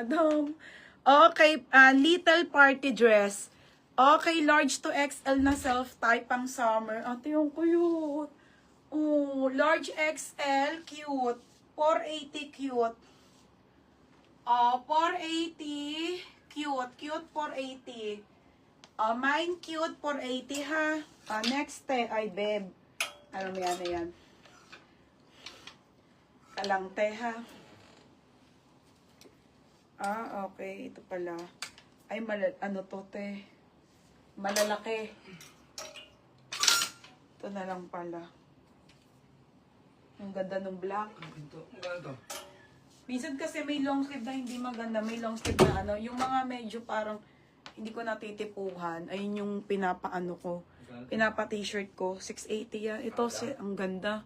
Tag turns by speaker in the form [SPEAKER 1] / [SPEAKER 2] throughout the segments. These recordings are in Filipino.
[SPEAKER 1] madam. Okay, little party dress. Okay, large to XL na self-type pang summer. Ate, yung cute. Oh, large XL, cute. 480, cute. Oh, 480, cute. Cute, 480. Mine cute, 480 ha. Next, ay, babe. Ano yan, ayan. Kalangte ha. Okay. Ito pala. Ay, ano to, te? Malalaki. Ito na lang pala. Ang ganda ng black.
[SPEAKER 2] Ang ganda.
[SPEAKER 1] Minsan kasi may long sleeve na hindi maganda. May long sleeve na ano. Yung mga medyo parang hindi ko natitipuhan. Ayun yung pinapaano ko. Pinapa-t-shirt ko. 680 yan. Ito, ang ganda.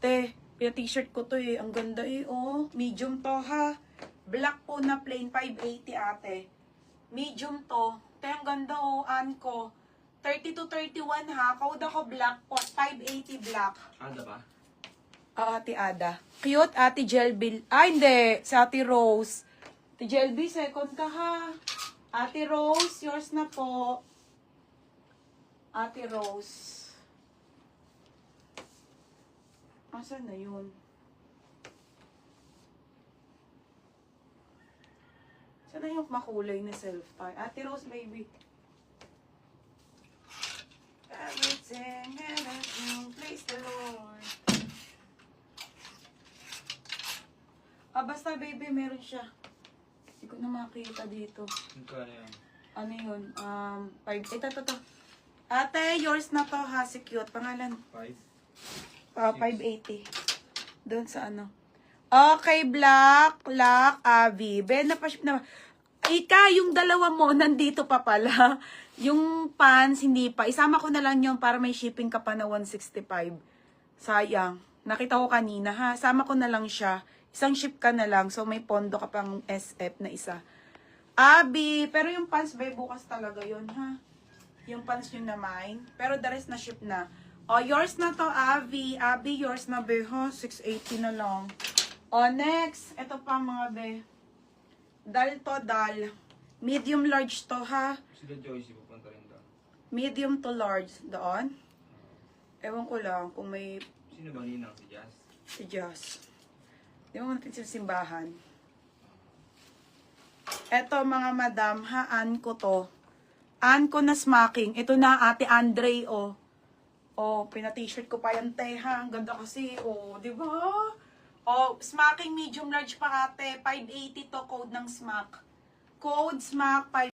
[SPEAKER 1] Te, pina-t-shirt ko to eh. Ang ganda eh. Oh, medium to ha. Black po na plain, 580 ate. Medium to. Te, ang ganda oh, Anko. 30 to 31 ha. Code ako black po. 580 black.
[SPEAKER 2] Ada ba?
[SPEAKER 1] Ate Ada. Cute, Ate Jelby. Hindi. Sa Ate Rose. Ate Jelby, second ka ha. Ate Rose, yours na po. Ate Rose. Asan na yun? Sana yung makulay na self-tie. Ate Rose, baby. Everything, praise the Lord. Basta baby, meron siya. Hindi ko na makita dito.
[SPEAKER 2] Ano yan?
[SPEAKER 1] Ano yun? 5. Ito. Ate, yours na to ha. Si cute. Pangalan? 580. Doon sa ano. Okay, black, Abby. Ben, napaship na. Ika, yung dalawa mo, nandito pa pala. Yung pants, hindi pa. Isama ko na lang yun para may shipping ka pa na 165. Sayang. Nakita ko kanina ha. Sama ko na lang siya. Isang ship ka na lang. So, may pondo ka pang SF na isa. Abby, pero yung pants, bay, bukas talaga yun ha. Yung pants yun na mine. Pero the rest na ship na. Yours na to, Abby. Abby, yours na, be, ha? 680 na lang. Next. Ito pa, mga be. Dal to, dal. Medium large to, ha?
[SPEAKER 2] Sila Joyce, pupunta rin doon.
[SPEAKER 1] Medium to large. Doon? Ewan ko lang kung may...
[SPEAKER 2] Sino ba ninang? Si Jazz?
[SPEAKER 1] Si Jazz. Di mo natin sa simbahan. Eto, mga madam, ha? Anko to. Anko na smacking. Ito na, Ate Andre, oh. Oh, pina-t-shirt ko pa yan, te, ha? Ang ganda kasi, oh, di ba? Oh, smacking medium large pa, ate. 580 to, code ng smack. Code smack,